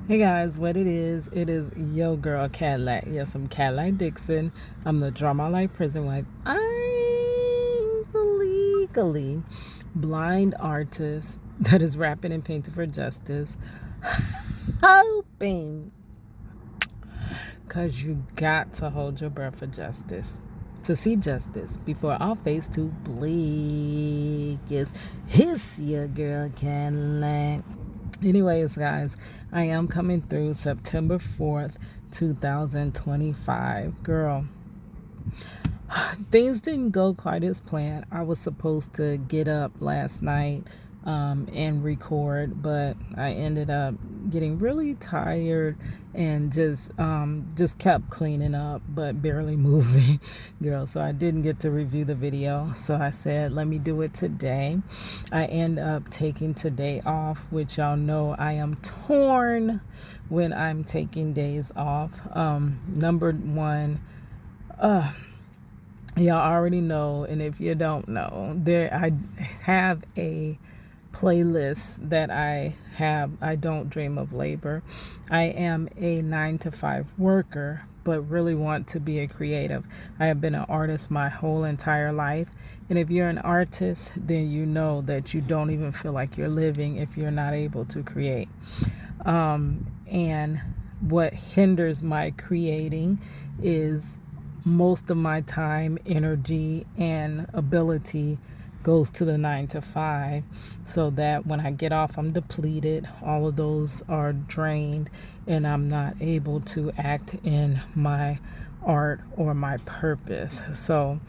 Hey guys, what it is yo girl Cadillac. Yes, I'm Cadillac Dixon. I'm the Drama Life Prison Wife. I'm the legally blind artist that is rapping and painting for justice. Hoping, because you got to hold your breath for justice. To see justice before our face too bleak is his your girl Cadillac. Anyways, guys, I am coming through September 4th, 2025. Girl, things didn't go quite as planned. I was supposed to get up last night and record, but I ended up getting really tired and just kept cleaning up but barely moving, girl. So I didn't get to review the video, so I said let me do it today. I end up taking today off, which y'all know I am torn when I'm taking days off. Number one, y'all already know, and if you don't know, I have a playlist that I don't dream of labor. I am a 9-to-5 worker, but really want to be a creative. I have been an artist my whole entire life, and if you're an artist, then you know that you don't even feel like you're living if you're not able to create. And what hinders my creating is most of my time, energy, and ability goes to the 9-to-5, so that when I get off, I'm depleted. All of those are drained, and I'm not able to act in my art or my purpose. So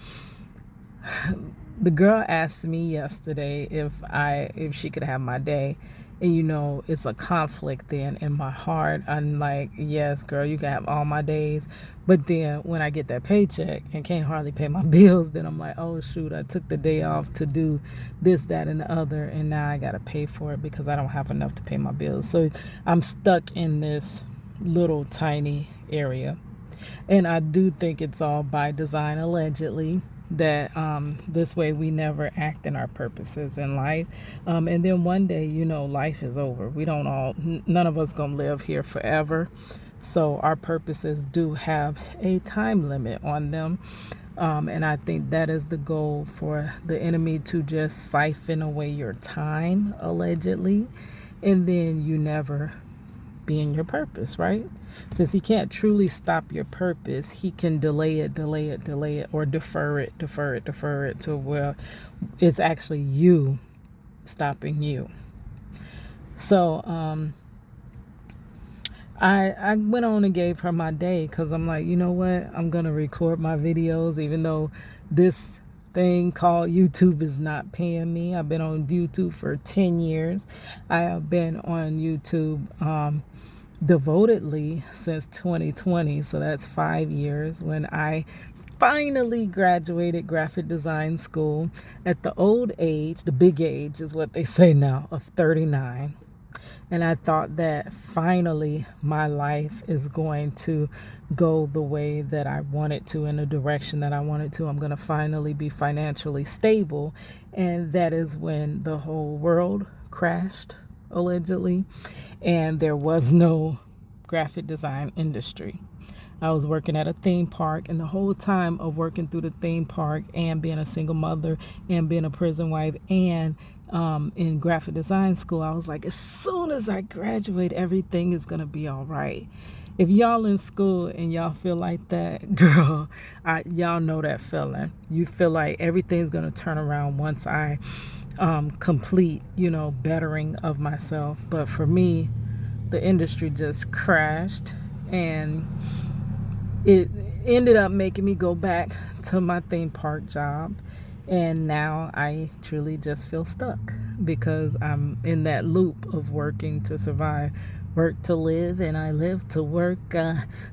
the girl asked me yesterday if she could have my day, and it's a conflict then in my heart. I'm like, yes girl, you can have all my days, but then when I get that paycheck and can't hardly pay my bills, then I'm like, oh shoot, I took the day off to do this, that, and the other, and now I gotta pay for it because I don't have enough to pay my bills. So I'm stuck in this little tiny area, and I do think it's all by design, allegedly, that this way we never act in our purposes in life, and then one day life is over. None of us gonna live here forever, so our purposes do have a time limit on them, and I think that is the goal for the enemy, to just siphon away your time, allegedly, and then you never be in your purpose, right? Since he can't truly stop your purpose, he can delay it, or defer it to where it's actually you stopping you. So I went on and gave her my day, because I'm like, you know what, I'm gonna record my videos, even though this thing called YouTube is not paying me. I've been on YouTube for 10 years. I have been on YouTube devotedly since 2020, so that's 5 years, when I finally graduated graphic design school at the old age, the big age is what they say now, of 39. And I thought that finally my life is going to go the way that I want it to, in the direction that I want it to. I'm going to finally be financially stable. And that is when the whole world crashed, allegedly, and there was no graphic design industry. I was working at a theme park, and the whole time of working through the theme park and being a single mother and being a prison wife and in graphic design school, I was like, as soon as I graduate, everything is going to be all right. If y'all in school and y'all feel like that, girl, y'all know that feeling. You feel like everything's going to turn around once I complete, bettering of myself. But for me, the industry just crashed, and it ended up making me go back to my theme park job. And now I truly just feel stuck, because I'm in that loop of working to survive, work to live, and I live to work.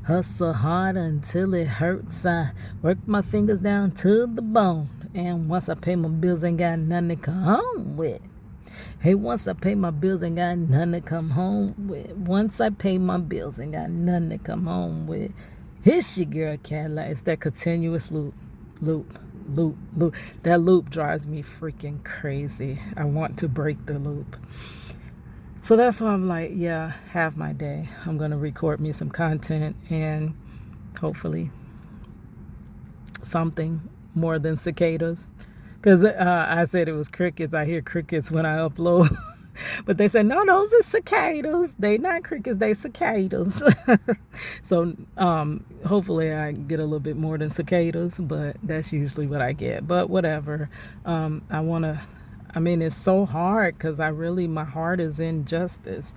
Hustle hard until it hurts. I work my fingers down to the bone, and once I pay my bills, ain't got nothing to come home with. Hey, once I pay my bills, ain't got nothing to come home with. Once I pay my bills, ain't got nothing to come home with. Here's your girl Cadillac. It's that continuous loop. That loop drives me freaking crazy. I want to break the loop. So that's why I'm like, yeah, have my day. I'm going to record me some content and hopefully something more than cicadas. Because I said it was crickets. I hear crickets when I upload. But they said, no, those are cicadas. They not crickets, they cicadas. So hopefully I get a little bit more than cicadas, but that's usually what I get. But whatever. It's so hard because my heart is in justice.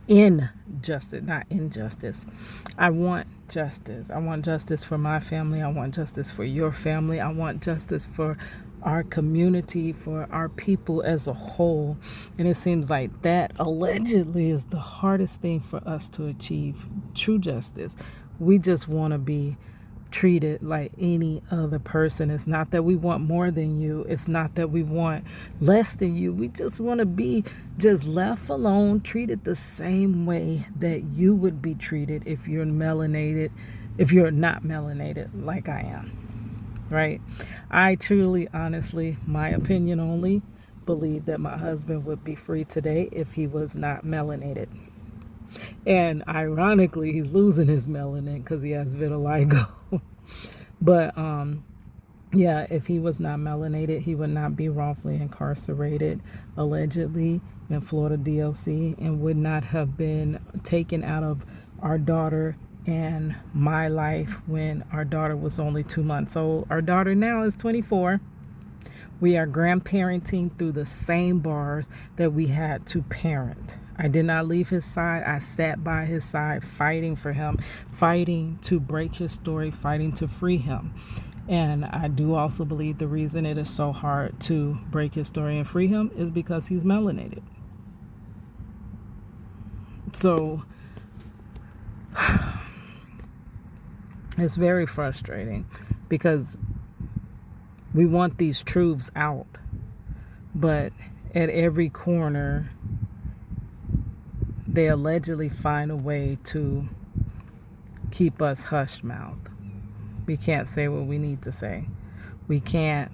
In justice, not injustice. I want justice. I want justice for my family. I want justice for your family. I want justice for our community, for our people as a whole. And it seems like that allegedly is the hardest thing for us to achieve, true justice. We just want to be treated like any other person. It's not that we want more than you. It's not that we want less than you. We just want to be just left alone, treated the same way that you would be treated if you're melanated, if you're not melanated like I am. Right? I truly, honestly, my opinion only, believe that my husband would be free today if he was not melanated. And ironically, he's losing his melanin because he has vitiligo. But yeah, if he was not melanated, he would not be wrongfully incarcerated, allegedly, in Florida DOC, and would not have been taken out of our daughter and my life when our daughter was only 2 months old. Our daughter now is 24. We are grandparenting through the same bars that we had to parent. I did not leave his side. I sat by his side, fighting for him, fighting to break his story, fighting to free him. And I do also believe the reason it is so hard to break his story and free him is because he's melanated. So it's very frustrating because we want these truths out, but at every corner, they allegedly find a way to keep us hush mouth. We can't say what we need to say. We can't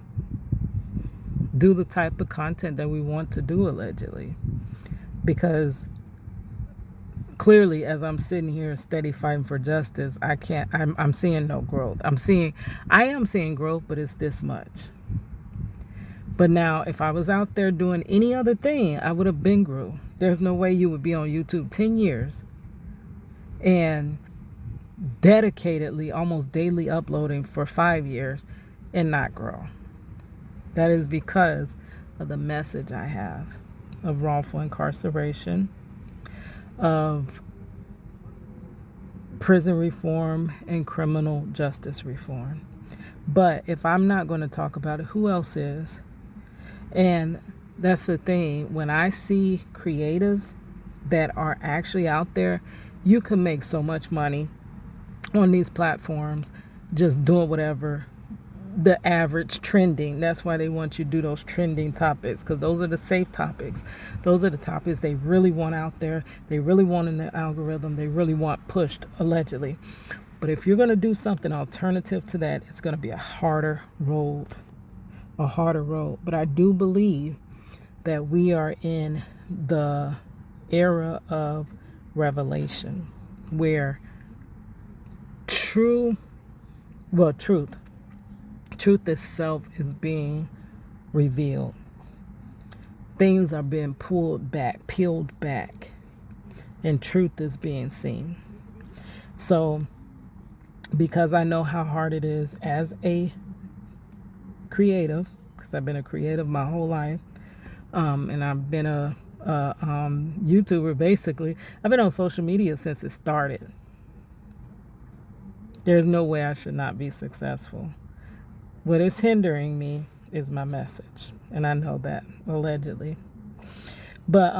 do the type of content that we want to do, allegedly, because clearly, as I'm sitting here steady fighting for justice, I'm seeing no growth. I am seeing growth, but it's this much. But now, if I was out there doing any other thing, I would have been grew. There's no way you would be on YouTube 10 years and dedicatedly, almost daily uploading for 5 years and not grow. That is because of the message I have of wrongful incarceration, of prison reform and criminal justice reform. But if I'm not going to talk about it, who else is? And that's the thing. When I see creatives that are actually out there, you can make so much money on these platforms just doing whatever the average trending. That's why they want you to do those trending topics, because those are the safe topics. Those are the topics they really want out there. They really want in the algorithm. They really want pushed, allegedly. But if you're going to do something alternative to that, it's going to be a harder road. But I do believe that we are in the era of revelation where truth itself is being revealed. Things are being peeled back, and truth is being seen. So, because I know how hard it is as a creative, because I've been a creative my whole life, and I've been a YouTuber, basically. I've been on social media since it started. There's no way I should not be successful. What is hindering me is my message, and I know that, allegedly. But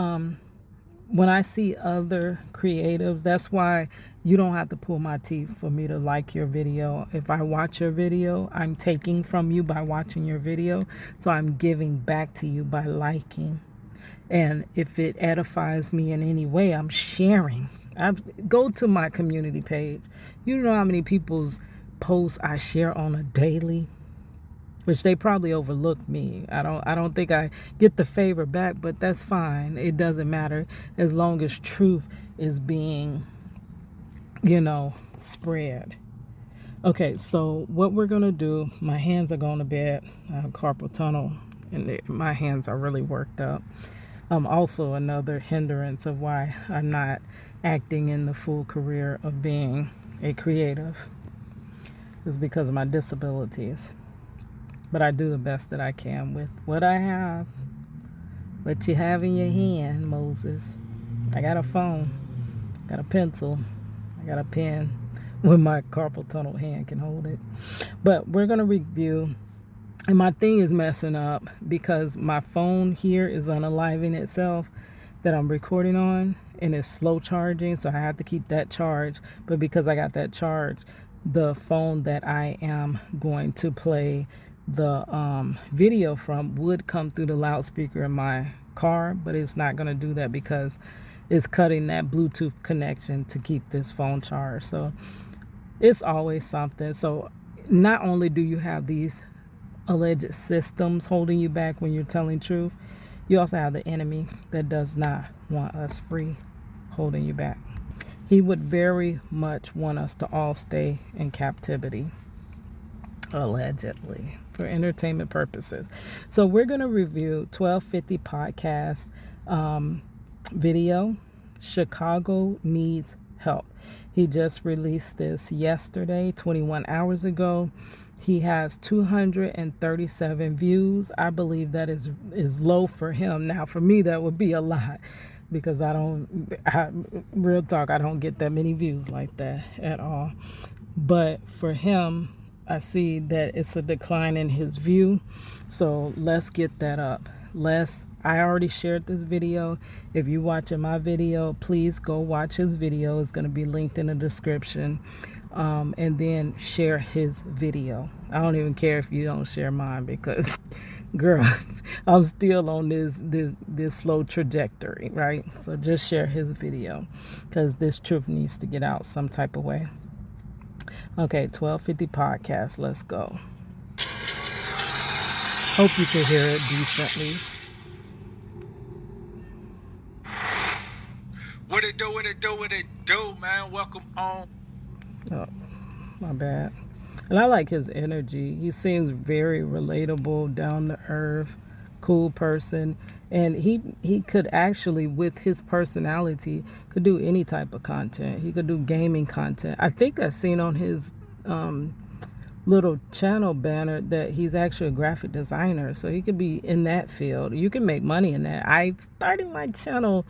when I see other creatives, that's why you don't have to pull my teeth for me to like your video. If I watch your video, I'm taking from you by watching your video, so I'm giving back to you by liking. And if it edifies me in any way, I'm sharing. I go to my community page. You know how many people's posts I share on a daily? which they probably overlooked me. I don't think I get the favor back, but that's fine. It doesn't matter as long as truth is being, spread. Okay, so what we're going to do, my hands are going to bed. I have carpal tunnel, and my hands are really worked up. Also, another hindrance of why I'm not acting in the full career of being a creative is because of my disabilities. But I do the best that I can with what I have. What you have in your hand, Moses. I got a phone, got a pencil, I got a pen when my carpal tunnel hand can hold it. But we're going to review, and my thing is messing up because my phone here is unaliving itself that I'm recording on, and it's slow charging, so I have to keep that charged. But because I got that charge, the phone that I am going to play the video from would come through the loudspeaker in my car, but it's not going to do that because it's cutting that Bluetooth connection to keep this phone charged. So it's always something. So not only do you have these alleged systems holding you back when you're telling truth, you also have the enemy that does not want us free, holding you back. He would very much want us to all stay in captivity, allegedly, for entertainment purposes. So we're going to review 1250 podcast video, Chicago Needs Help. He just released this yesterday, 21 hours ago. He has 237 views. I believe that is low for him. Now, for me, that would be a lot because real talk, I don't get that many views like that at all. But for him, I see that it's a decline in his view. So let's get that up. I already shared this video. If you're watching my video, please go watch his video. It's going to be linked in the description. And then share his video. I don't even care if you don't share mine because, girl, I'm still on this slow trajectory, right? So just share his video because this truth needs to get out some type of way. Okay, 1250 podcast. Let's go. Hope you can hear it decently. What it do, man? Welcome home. Oh, my bad. And I like his energy. He seems very relatable, down to earth, cool person. And he could actually, with his personality, could do any type of content. He could do gaming content. I think I've seen on his little channel banner that he's actually a graphic designer. So he could be in that field. You can make money in that. I started my channel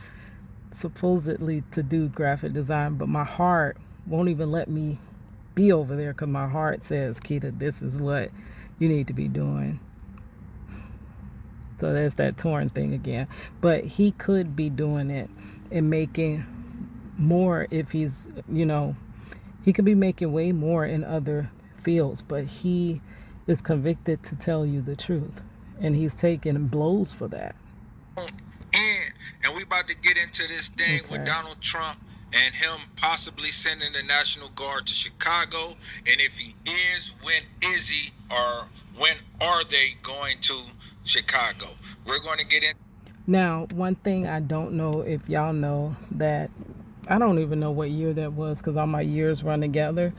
supposedly to do graphic design, but my heart won't even let me be over there because my heart says, Keita, this is what you need to be doing. So there's that torn thing again. But he could be doing it and making more if he's, he could be making way more in other fields, but he is convicted to tell you the truth. And he's taking blows for that. And we about to get into this thing with Donald Trump and him possibly sending the National Guard to Chicago. And if he is, when is he, or when are they going to Chicago? We're going to get in. Now, one thing I don't know if y'all know that, I don't even know what year that was because all my years run together.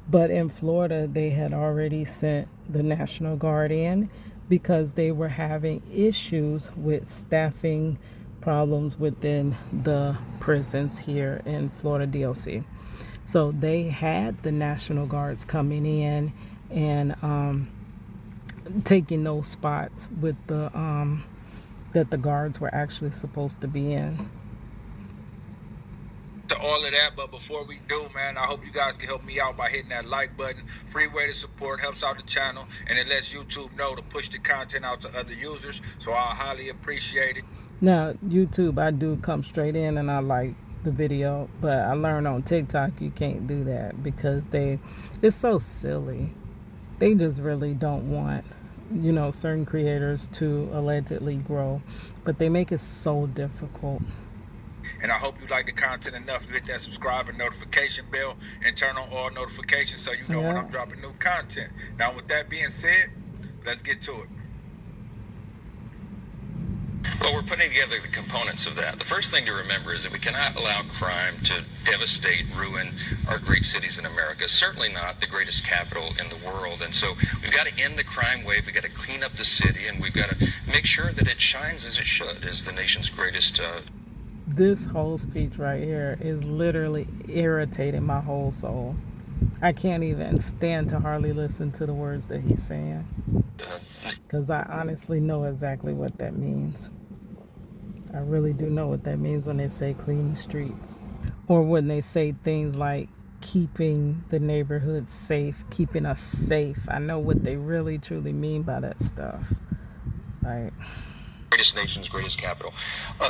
But in Florida, they had already sent the National Guard in because they were having issues with staffing problems within the prisons here in Florida DOC. So they had the National Guards coming in and taking those spots with the that the guards were actually supposed to be in. To all of that, but before we do, man, I hope you guys can help me out by hitting that like button. Free way to support, helps out the channel, and it lets YouTube know to push the content out to other users. So I highly appreciate it. Now, YouTube, I do come straight in and I like the video, but I learned on TikTok you can't do that because it's so silly. They just really don't want, certain creators to allegedly grow, but they make it so difficult. And I hope you like the content enough. You hit that subscribe and notification bell and turn on all notifications so you know when I'm dropping new content. Now, with that being said, Let's get to it. Well, we're putting together the components of that. The first thing to remember is that we cannot allow crime to devastate, ruin our great cities in America. Certainly not the greatest capital in the world. And so we've got to end the crime wave. We've got to clean up the city, and we've got to make sure that it shines as it should, as the nation's greatest. This whole speech right here is literally irritating my whole soul. I can't even stand to hardly listen to the words that he's saying, because I honestly know exactly what that means. I really do know what that means when they say clean the streets, or when they say things like keeping the neighborhood safe, keeping us safe. I know what they really truly mean by that stuff. Right. Greatest nation's greatest capital.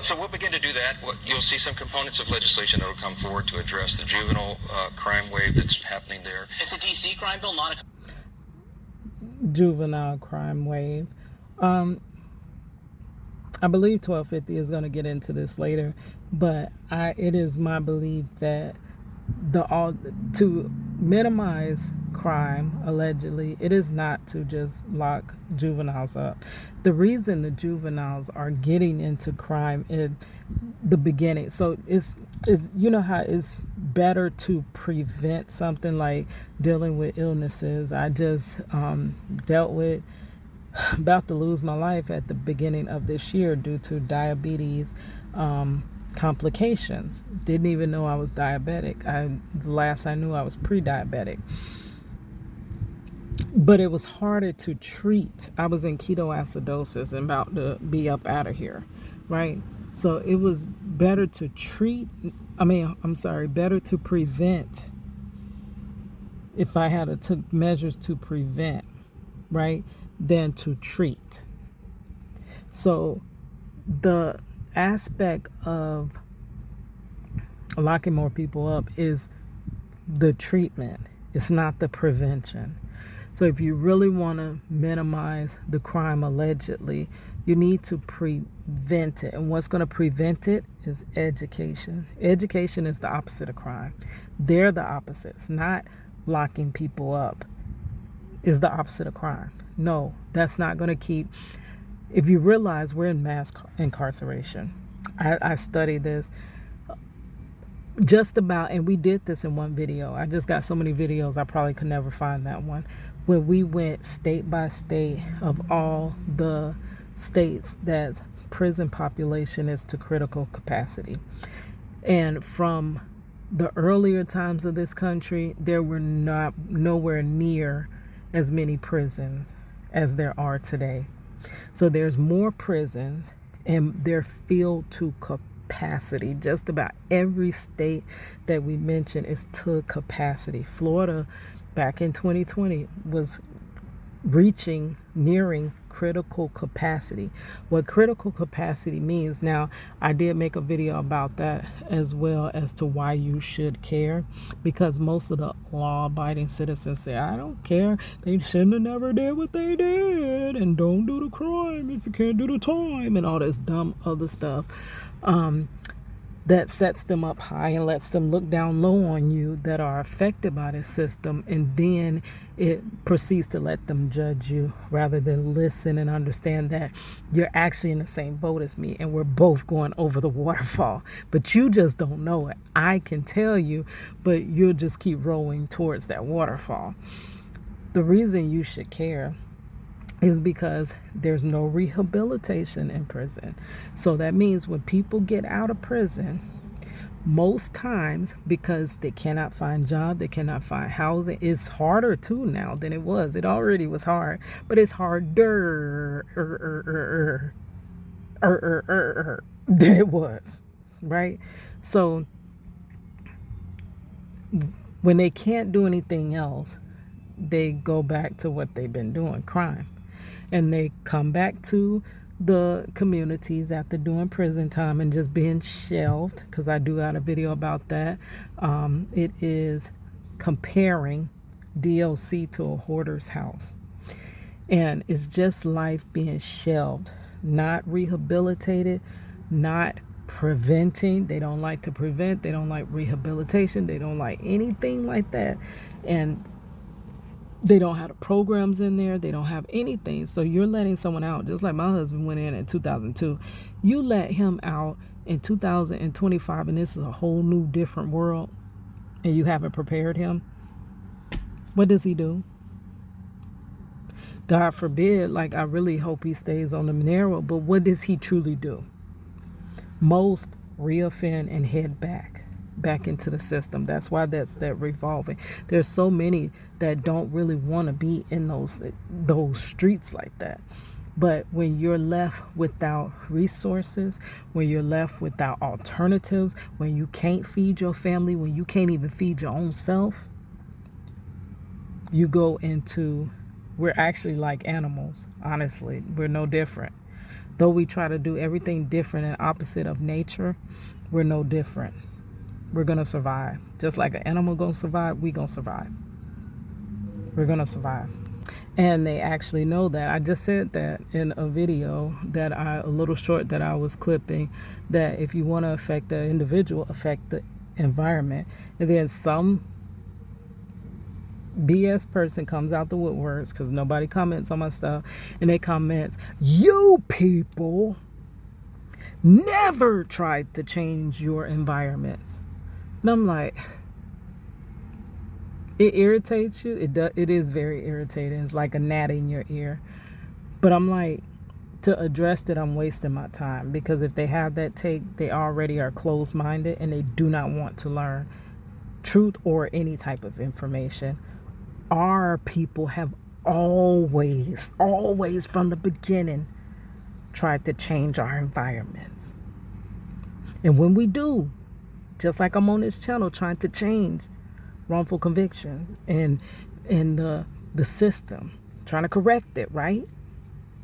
So we'll begin to do that. You'll see some components of legislation that will come forward to address the juvenile crime wave that's happening there. Is the DC crime bill not a juvenile crime wave? I believe 1250 is going to get into this later, but it is my belief that to minimize crime, allegedly, it is not to just lock juveniles up. The reason the juveniles are getting into crime in the beginning, so it's you know how it's better to prevent something like dealing with illnesses. I just dealt with about to lose my life at the beginning of this year due to diabetes complications. Didn't even know I was diabetic. The last I knew, I was pre-diabetic. But it was harder to treat. I was in ketoacidosis and about to be up out of here, right? So it was better to better to prevent if I had to took measures to prevent, right, than to treat. So the aspect of locking more people up is the treatment. It's not the prevention. So if you really want to minimize the crime allegedly, you need to prevent it. And what's going to prevent it is education. Education is the opposite of crime. They're the opposites. Not locking people up is the opposite of crime. No, that's not going to keep. If you realize we're in mass incarceration, I studied this just about, and we did this in one video. I just got so many videos, I probably could never find that one. When we went state by state of all the states that prison population is to critical capacity. And from the earlier times of this country, there were nowhere near as many prisons as there are today. So there's more prisons, and they're filled to capacity. Just about every state that we mentioned is to capacity. Florida, back in 2020, was nearing critical capacity. What critical capacity means, now I did make a video about that as well as to why you should care, because most of the law-abiding citizens say, I don't care, they shouldn't have never did what they did, and don't do the crime if you can't do the time, and all this dumb other stuff that sets them up high and lets them look down low on you that are affected by this system, and then it proceeds to let them judge you rather than listen and understand that you're actually in the same boat as me and we're both going over the waterfall, but you just don't know it. I can tell you, but you'll just keep rowing towards that waterfall. The reason you should care is because there's no rehabilitation in prison. So that means when people get out of prison, most times, because they cannot find job, they cannot find housing, it's harder too now than it was. It already was hard, but it's harder than it was, right? So when they can't do anything else, they go back to what they've been doing, crime. And they come back to the communities after doing prison time and just being shelved, because I do got a video about that. It is comparing DLC to a hoarder's house. And it's just life being shelved, not rehabilitated, not preventing. They don't like to prevent. They don't like rehabilitation. They don't like anything like that. And They don't have the programs in there. They don't have anything. So you're letting someone out, just like my husband went in 2002. You let him out in 2025, and this is a whole new different world, and you haven't prepared him. What does he do? God forbid, like I really hope he stays on the narrow, but what does he truly do? Most reoffend and head back into the system. That's why that's that revolving. There's so many that don't really want to be in those streets like that. But when you're left without resources, when you're left without alternatives, when you can't feed your family, when you can't even feed your own self, you go into, we're actually like animals, honestly. We're no different. Though we try to do everything different and opposite of nature, we're no different. We're going to survive. Just like an animal going to survive, we going to survive. We're going to survive. And they actually know that. I just said that in a video a little short that I was clipping, that if you want to affect the individual, affect the environment. And then some BS person comes out the woodworks, because nobody comments on my stuff, and they comments, you people never tried to change your environments. And I'm like, it irritates you. It is very irritating. It's like a gnat in your ear. But I'm like, to address it, I'm wasting my time, because if they have that take, they already are closed-minded and they do not want to learn truth or any type of information. Our people have always from the beginning tried to change our environments. And when we do, just like I'm on this channel trying to change wrongful conviction and the system, trying to correct it, right?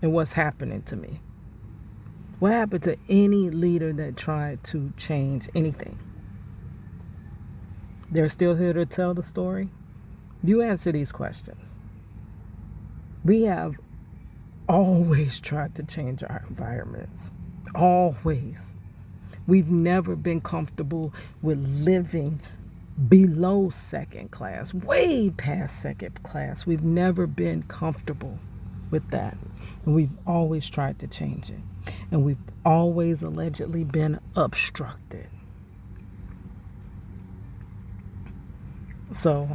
And what's happening to me? What happened to any leader that tried to change anything? They're still here to tell the story? You answer these questions. We have always tried to change our environments. Always. We've never been comfortable with living below second class, way past second class. We've never been comfortable with that. And we've always tried to change it. And we've always allegedly been obstructed. So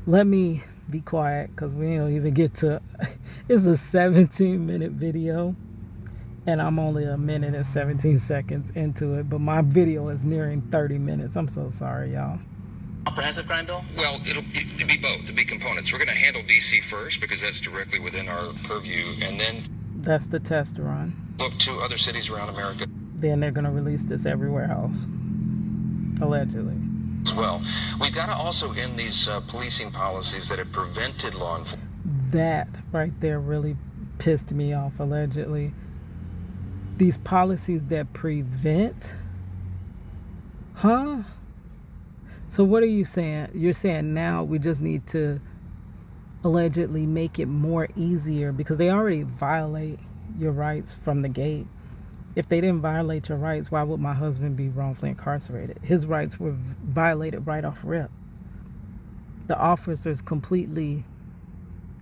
let me be quiet, because we don't even get to, it's a 17-minute video. And I'm only 1 minute and 17 seconds into it, but my video is nearing 30 minutes. I'm so sorry, y'all. Comprehensive crime bill? Well, it'll be both. It'll be components. We're going to handle DC first because that's directly within our purview, and then that's the test run. Look to other cities around America. Then they're going to release this everywhere else, allegedly. As well, we've got to also end these policing policies that have prevented law enforcement. That right there really pissed me off. Allegedly. These policies that prevent, huh? So what are you saying? You're saying now we just need to allegedly make it more easier, because they already violate your rights from the gate. If they didn't violate your rights, why would my husband be wrongfully incarcerated? His rights were violated right off rip. The officers completely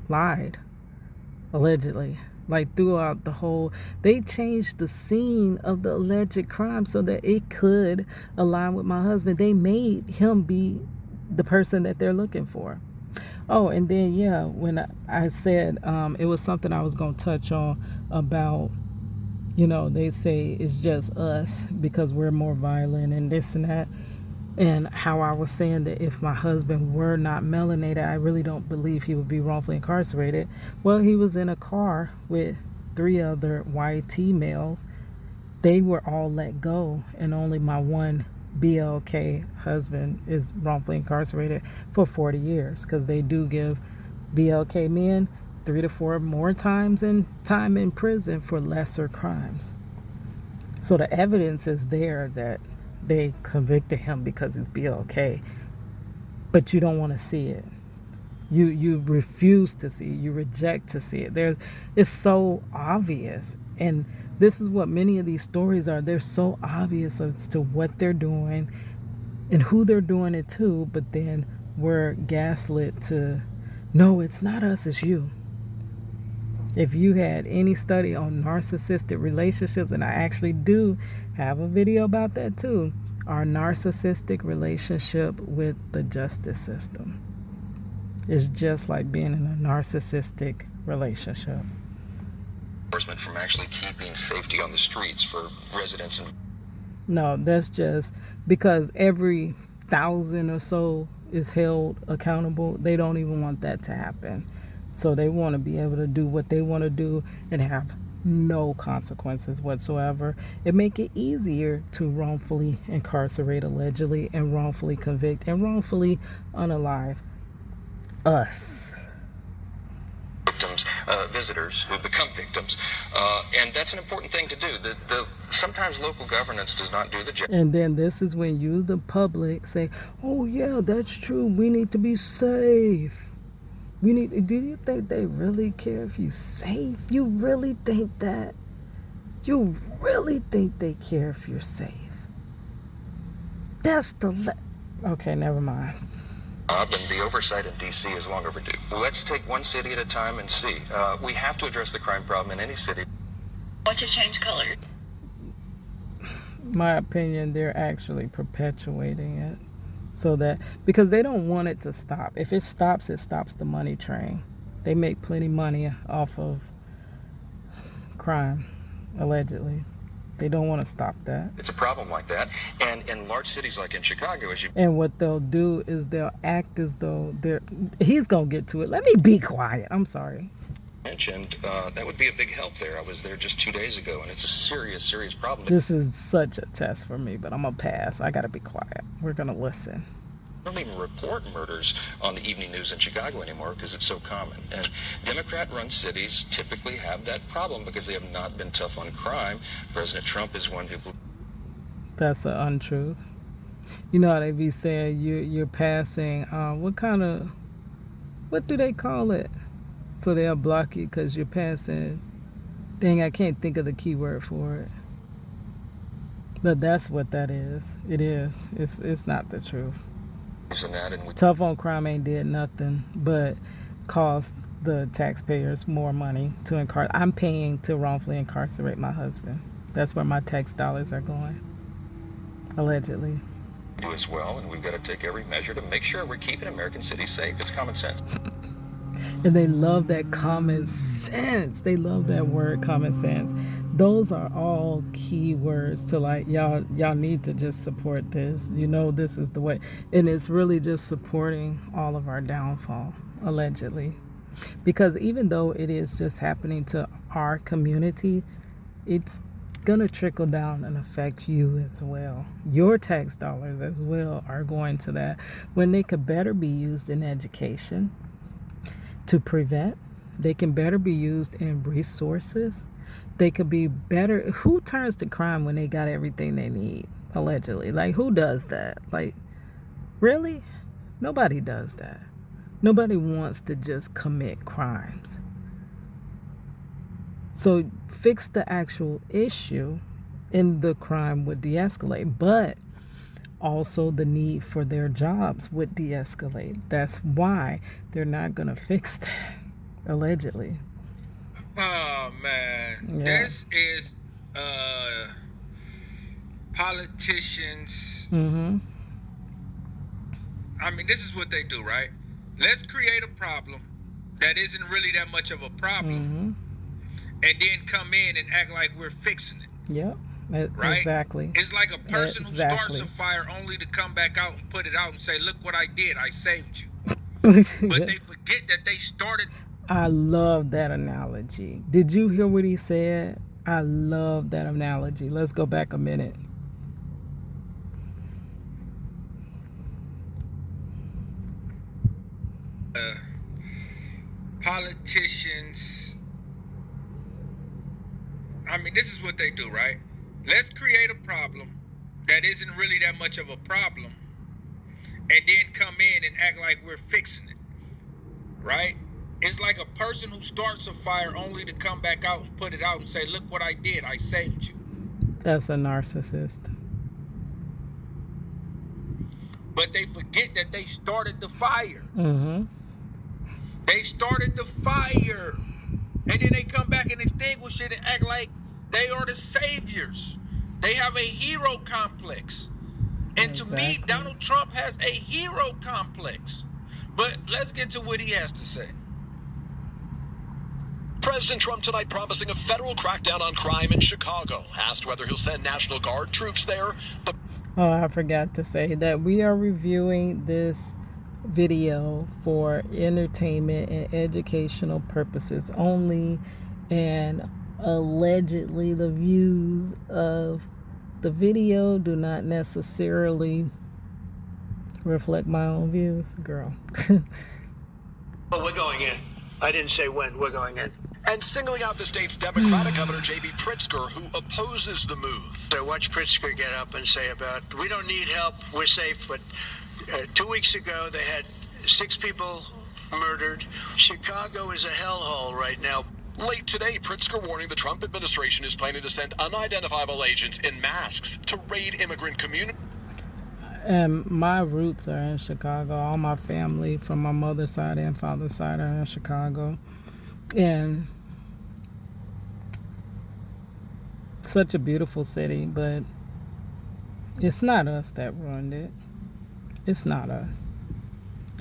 lied, allegedly. Like throughout the whole, they changed the scene of the alleged crime so that it could align with my husband. They made him be the person that they're looking for. Oh, and then, yeah, when I said it was something I was going to touch on about, you know, they say it's just us because we're more violent and this and that. And how I was saying that if my husband were not melanated, I really don't believe he would be wrongfully incarcerated. Well, he was in a car with 3 other YT males. They were all let go, and only my one BLK husband is wrongfully incarcerated for 40 years, because they do give BLK men 3 to 4 more times in time in prison for lesser crimes. So the evidence is there that they convicted him because it's BLK, but you don't want to see it. You refuse to see it. You reject to see it. It's so obvious, and this is what many of these stories are. They're so obvious as to what they're doing and who they're doing it to, but then we're gaslit to No, it's not us, it's you. If you had any study on narcissistic relationships, and I actually do have a video about that too, our narcissistic relationship with the justice system is just like being in a narcissistic relationship. Enforcement from actually keeping safety on the streets for residents and No, that's just because every 1,000 or so is held accountable. They don't even want that to happen. So they want to be able to do what they want to do and have no consequences whatsoever. It make it easier to wrongfully incarcerate allegedly and wrongfully convict and wrongfully unalive us. victims, visitors who become victims, and that's an important thing to do. Sometimes local governance does not do the job. And then this is when you, the public, say, "Oh yeah, that's true. We need to be safe. We need." Do you think they really care if you're safe? You really think that? You really think they care if you're safe? That's okay, never mind. And the oversight in D.C. is long overdue. Let's take one city at a time and see. We have to address the crime problem in any city. Want to change color? My opinion, they're actually perpetuating it so that, because they don't want it to stop. If it stops the money train. They make plenty money off of crime, allegedly. They don't want to stop that. It's a problem like that. And in large cities like in Chicago, as you And what they'll do is they'll act as though he's going to get to it. Let me be quiet. I'm sorry. mentioned, that would be a big help there. I was there just 2 days ago, and it's a serious, serious problem. This is such a test for me, but I'm going to pass. I got to be quiet. We're going to listen. They don't even report murders on the evening news in Chicago anymore because it's so common. And Democrat-run cities typically have that problem because they have not been tough on crime. President Trump is one who... That's an untruth. You know how they be saying you're passing, what do they call it? So they'll block you because you're passing. Dang, I can't think of the key word for it. But that's what that is. It is. It's not the truth. Tough on crime ain't did nothing but cost the taxpayers more money to incarcerate. I'm paying to wrongfully incarcerate my husband. That's where my tax dollars are going. Allegedly. Do as well, and we've got to take every measure to make sure we're keeping American cities safe. It's common sense. And they love that common sense. They love that word, common sense. Those are all key words to like, y'all need to just support this. You know, this is the way. And it's really just supporting all of our downfall, allegedly. Because even though it is just happening to our community, it's gonna trickle down and affect you as well. Your tax dollars as well are going to that when they could better be used in education to prevent. They can better be used in resources. They could be better. Who turns to crime when they got everything they need? Allegedly. Like, who does that? Like, really? Nobody does that. Nobody wants to just commit crimes. So fix the actual issue and the crime would de-escalate. But also the need for their jobs would de-escalate. That's why they're not going to fix that, allegedly. Oh, man. Yeah. This is politicians. Mm-hmm. I mean, this is what they do, right? Let's create a problem that isn't really that much of a problem, and then come in and act like we're fixing it. Yep. Right? Exactly. It's like a person who starts a fire only to come back out and put it out and say, look what I did, I saved you. But they forget that they started. I love that analogy. Did you hear what he said? I love that analogy. Let's go back a minute. Politicians, I mean, this is what they do, right? Let's create a problem that isn't really that much of a problem, and then come in and act like we're fixing it, right? It's like a person who starts a fire only to come back out and put it out and say, look what I did, I saved you. That's a narcissist. But they forget that they started the fire. Mm-hmm. They started the fire. And then they come back and extinguish it and act like they are the saviors. They have a hero complex. And to me, Donald Trump has a hero complex. But let's get to what he has to say. President Trump tonight promising a federal crackdown on crime in Chicago. Asked whether he'll send National Guard troops there. Oh, I forgot to say that we are reviewing this video for entertainment and educational purposes only, and allegedly the views of the video do not necessarily reflect my own views, girl. But we're going in. I didn't say when. We're going in. And singling out the state's Democratic Governor J.B. Pritzker, who opposes the move. So watch Pritzker get up and say about, we don't need help, we're safe. But 2 weeks ago, they had 6 people murdered. Chicago is a hellhole right now. Late today, Pritzker warning the Trump administration is planning to send unidentifiable agents in masks to raid immigrant communities. And my roots are in Chicago. All my family from my mother's side and father's side are in Chicago. And such a beautiful city, but it's not us that ruined it. It's not us.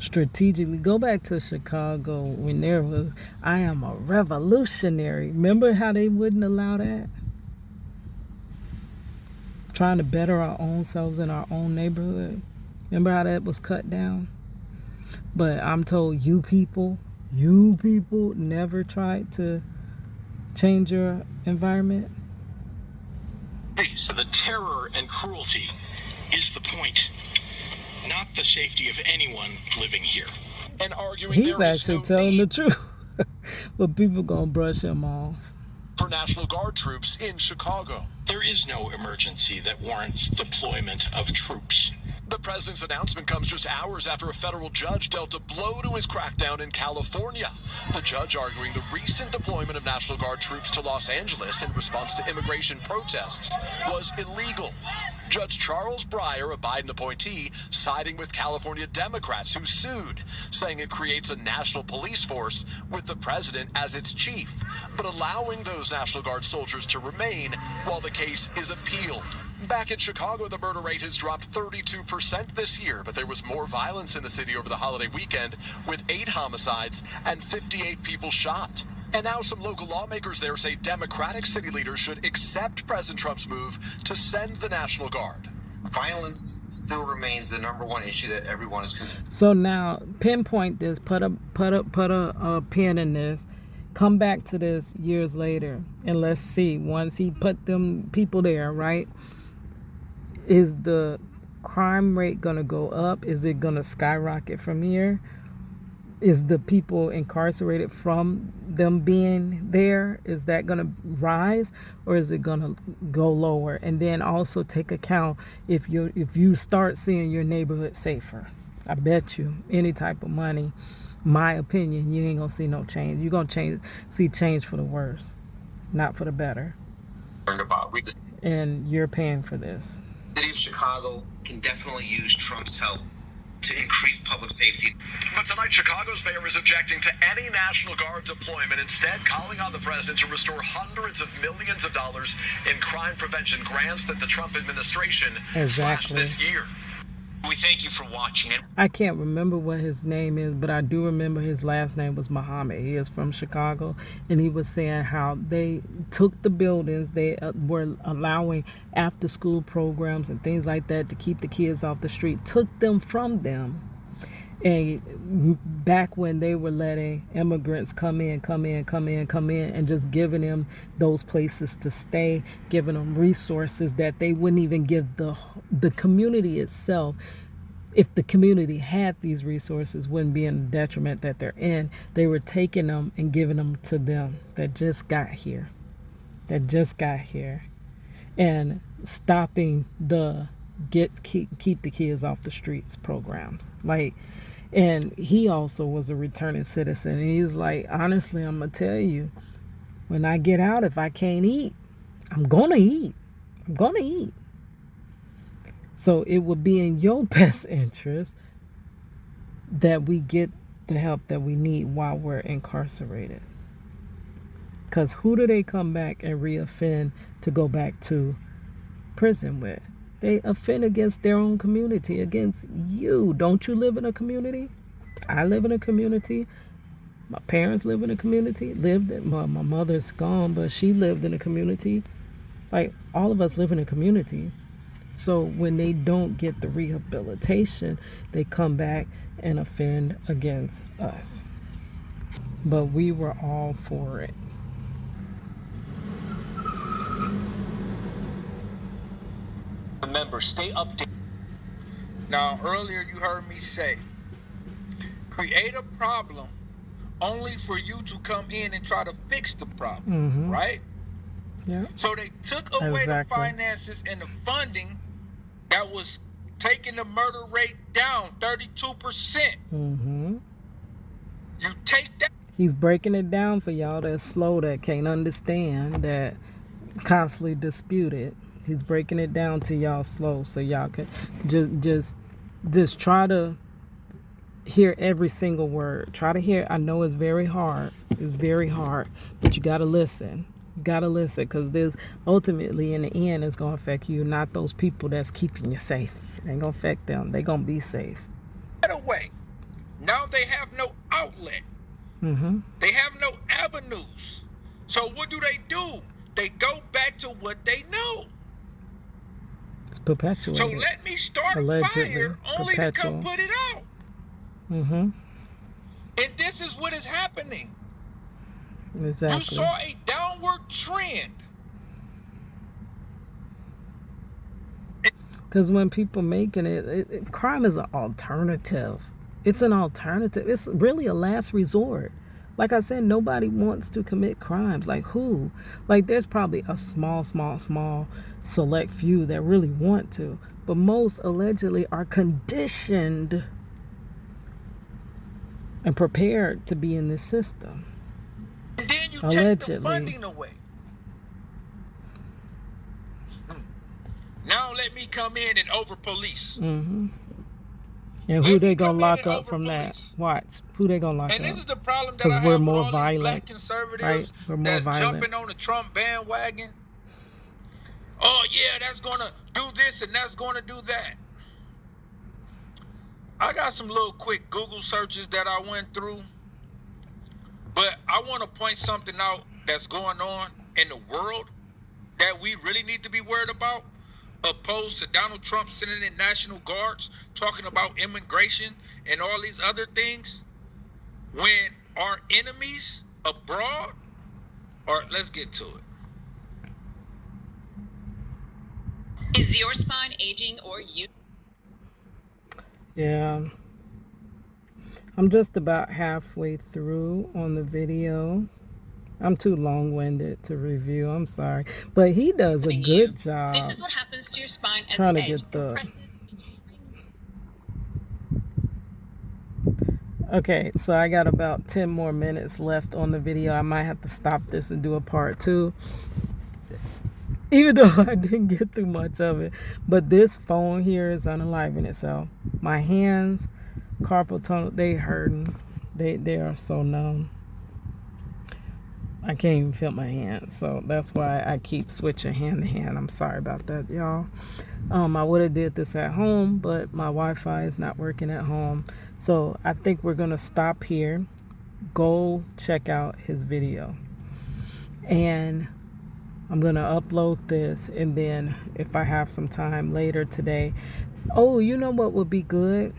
Strategically, go back to Chicago when there was, I am a revolutionary. Remember how they wouldn't allow that? Trying to better our own selves in our own neighborhood. Remember how that was cut down? But I'm told you people never tried to change your environment. So the terror and cruelty is the point, not the safety of anyone living here. And arguing he's actually telling the truth. But people gonna brush him off. For National Guard troops in Chicago. There is no emergency that warrants deployment of troops. The president's announcement comes just hours after a federal judge dealt a blow to his crackdown in California. The judge arguing the recent deployment of National Guard troops to Los Angeles in response to immigration protests was illegal. Judge Charles Breyer, a Biden appointee, siding with California Democrats who sued, saying it creates a national police force with the president as its chief, but allowing those National Guard soldiers to remain while the case is appealed. Back in Chicago, the murder rate has dropped 32% this year, but there was more violence in the city over the holiday weekend, with 8 homicides and 58 people shot. And now some local lawmakers there say Democratic city leaders should accept President Trump's move to send the National Guard. Violence still remains the #1 issue that everyone is concerned. So now pinpoint this, put a pin in this, come back to this years later, and let's see, once he put them people there, right? Is the crime rate going to go up? Is it going to skyrocket from here? Is the people incarcerated from them being there, is that going to rise, or is it going to go lower? And then also take account if you start seeing your neighborhood safer. I bet you any type of money, my opinion, you ain't going to see no change. You're going to see change for the worse, not for the better. And you're paying for this. The city of Chicago can definitely use Trump's help to increase public safety. But tonight, Chicago's mayor is objecting to any National Guard deployment, instead calling on the president to restore hundreds of millions of dollars in crime prevention grants that the Trump administration slashed this year. We thank you for watching it. I can't remember what his name is, but I do remember his last name was Muhammad. He is from Chicago, and he was saying how they took the buildings, they were allowing after-school programs and things like that to keep the kids off the street, took them from them. And back when they were letting immigrants come in, and just giving them those places to stay, giving them resources that they wouldn't even give the community itself. If the community had these resources, wouldn't be in the detriment that they're in. They were taking them and giving them to them that just got here, and stopping the keep the kids off the streets programs. And he also was a returning citizen. And he's like, honestly, I'm going to tell you, when I get out, if I can't eat, I'm going to eat. So it would be in your best interest that we get the help that we need while we're incarcerated. Because who do they come back and reoffend to go back to prison with? They offend against their own community, against you. Don't you live in a community? I live in a community. My parents live in a community. My mother's gone, but she lived in a community. Like, all of us live in a community. So when they don't get the rehabilitation, they come back and offend against us. But we were all for it. Remember, stay updated. Now, earlier you heard me say, create a problem only for you to come in and try to fix the problem, right? Yeah. So they took away the finances and the funding that was taking the murder rate down 32%. You take that. He's breaking it down for y'all that's slow, that can't understand, that constantly dispute it. He's breaking it down to y'all slow, so y'all can just try to hear every single word. Try to hear. I know it's very hard. It's very hard, but you gotta listen. You gotta listen, because this ultimately in the end is gonna affect you, not those people that's keeping you safe. It ain't gonna affect them. They gonna be safe. Right away. Now they have no outlet. They have no avenues. So what do? They go back to what they know. It's perpetuated. So let me start a fire only to come put it out. And this is what is happening. Exactly. You saw a downward trend. Because when people making it, crime is an alternative. It's an alternative. It's really a last resort. Like I said, nobody wants to commit crimes. Like who? Like there's probably a small select few that really want to. But most allegedly are conditioned and prepared to be in this system. And then you allegedly take the funding away. Now let me come in and over police. And who they gonna lock up from that? Watch. Who they gonna lock up? And this is the problem that I we're have more with all violent, these black conservatives, right? We're more that's violent. jumping on the Trump bandwagon. Oh yeah, that's gonna do this and that's gonna do that. I got some little quick Google searches that I went through, but I want to point something out that's going on in the world that we really need to be worried about, opposed to Donald Trump sending in National Guards, talking about immigration and all these other things, when our enemies abroad are, let's get to it. Is your spine aging or you? Yeah. I'm just about halfway through on the video. I'm too long-winded to review. I'm sorry. But he does a good job. This is what happens to your spine as trying you to age. get the... Okay, so I got about 10 more minutes left on the video. I might have to stop this and do a part 2. Even though I didn't get through much of it. But this phone here is unaliving itself. My hands, carpal tunnel, they hurting. They are so numb. I can't even feel my hands. So that's why I keep switching hand to hand. I'm sorry about that, y'all. I would have did this at home, but my Wi-Fi is not working at home. So I think we're going to stop here. Go check out his video. And I'm going to upload this, and then if I have some time later today. Oh, you know what would be good?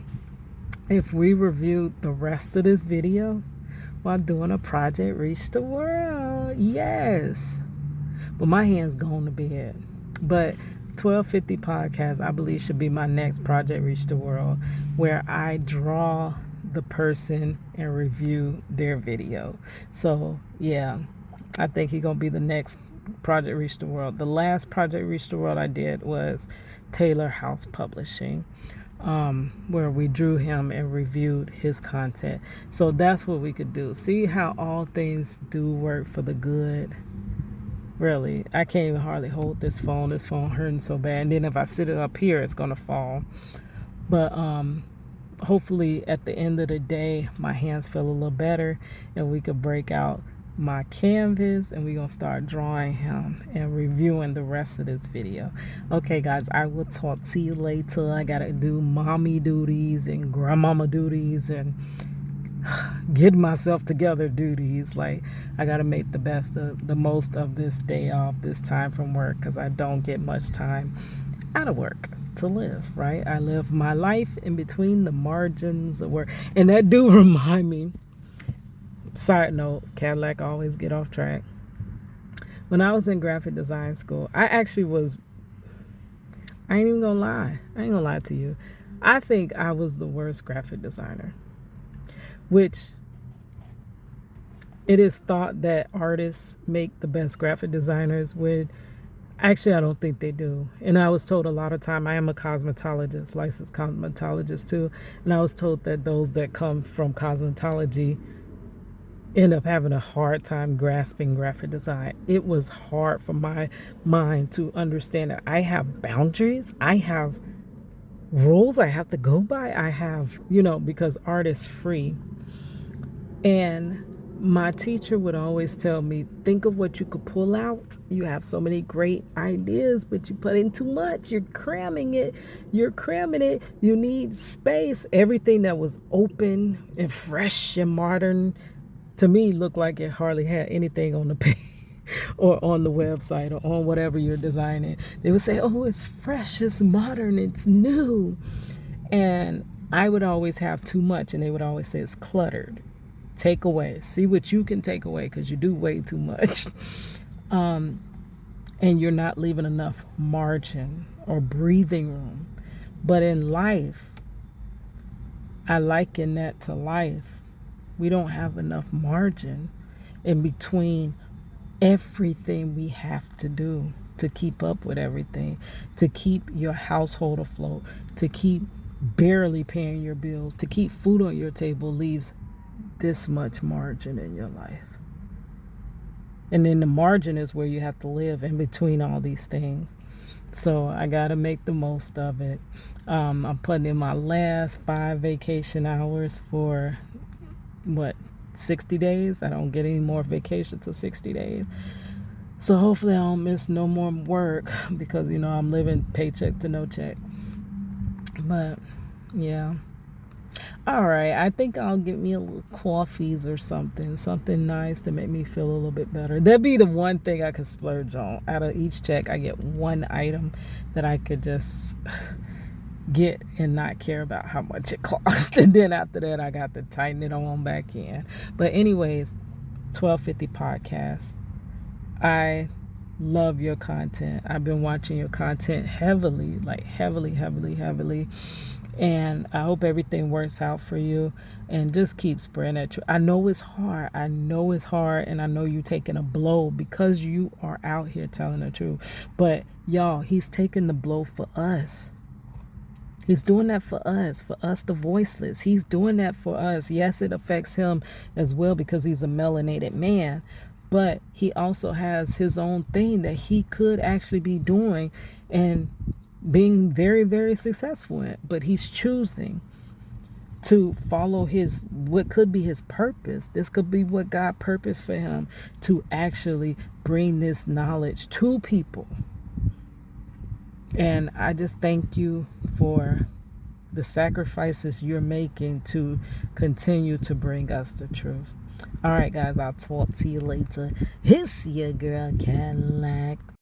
If we reviewed the rest of this video while doing a Project Reach the World. Yes. But my hand's going to bed. But 1250 podcast, I believe, should be my next Project Reach the World, where I draw the person and review their video. So, yeah, I think he's going to be the next Project Reach the World. The last Project Reach the World I did was Taylor House Publishing, where we drew him and reviewed his content. So that's what we could do. See how all things do work for the good. Really, I can't even hardly hold this phone. This phone hurting so bad. And then if I sit it up here, it's gonna fall. But hopefully at the end of the day, my hands feel a little better and we could break out my canvas and we're gonna start drawing him and reviewing the rest of this video. Okay guys, I will talk to you later. I gotta do mommy duties and grandmama duties and get myself together duties. Like, I gotta make the most of this day off, this time from work, because I don't get much time out of work to live, right? I live my life in between the margins of work. And that do remind me, side note, Cadillac always get off track. When I was in graphic design school, I ain't even gonna lie. I ain't gonna lie to you. I think I was the worst graphic designer, which it is thought that artists make the best graphic designers. Actually, I don't think they do. And I was told a lot of time, I am a cosmetologist, licensed cosmetologist too. And I was told that those that come from cosmetology end up having a hard time grasping graphic design. It was hard for my mind to understand that I have boundaries. I have rules I have to go by. I have, because art is free. And my teacher would always tell me, think of what you could pull out. You have so many great ideas, but you put in too much. You're cramming it. You need space. Everything that was open and fresh and modern, to me, looked like it hardly had anything on the page or on the website or on whatever you're designing. They would say, oh, it's fresh, it's modern, it's new. And I would always have too much, and they would always say it's cluttered. Take away. See what you can take away, because you do way too much. And you're not leaving enough margin or breathing room. But in life, I liken that to life. We don't have enough margin in between everything we have to do to keep up with everything, to keep your household afloat, to keep barely paying your bills, to keep food on your table leaves this much margin in your life. And then the margin is where you have to live in between all these things. So I got to make the most of it. I'm putting in my last 5 vacation hours for 60 days. I don't get any more vacation till 60 days. So hopefully I don't miss no more work, because I'm living paycheck to no check. But yeah. All right, I think I'll get me a little coffees or something nice to make me feel a little bit better. That'd be the one thing I could splurge on. Out of each check, I get one item that I could just get and not care about how much it costs. And then after that, I got to tighten it on back in. But anyways, 1250 podcast. I love your content. I've been watching your content heavily. And I hope everything works out for you, and just keep spreading that truth. I know it's hard, and I know you're taking a blow because you are out here telling the truth. But y'all, he's taking the blow for us. He's doing that for us the voiceless. He's doing that for us. Yes, it affects him as well because he's a melanated man, but he also has his own thing that he could actually be doing and being very, very successful in. But he's choosing to follow what could be his purpose. This could be what God purposed for him, to actually bring this knowledge to people. And I just thank you for the sacrifices you're making to continue to bring us the truth. All right, guys, I'll talk to you later. It's your girl Cadillac.